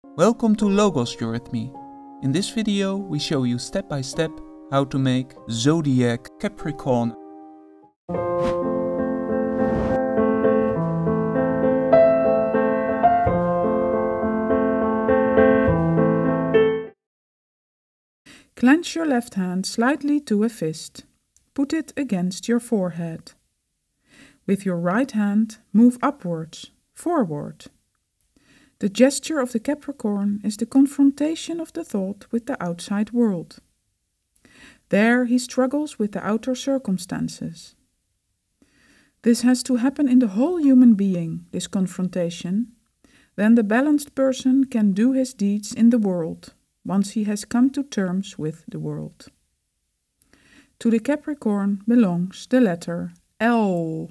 Welcome to Logos Eurythmy. In this video we show you step by step how to make Zodiac Capricorn. Clench your left hand slightly to a fist. Put it against your forehead. With your right hand, move upwards, forward. The gesture of the Capricorn is the confrontation of the thought with the outside world. There he struggles with the outer circumstances. This has to happen in the whole human being, this confrontation. Then the balanced person can do his deeds in the world, once he has come to terms with the world. To the Capricorn belongs the letter L.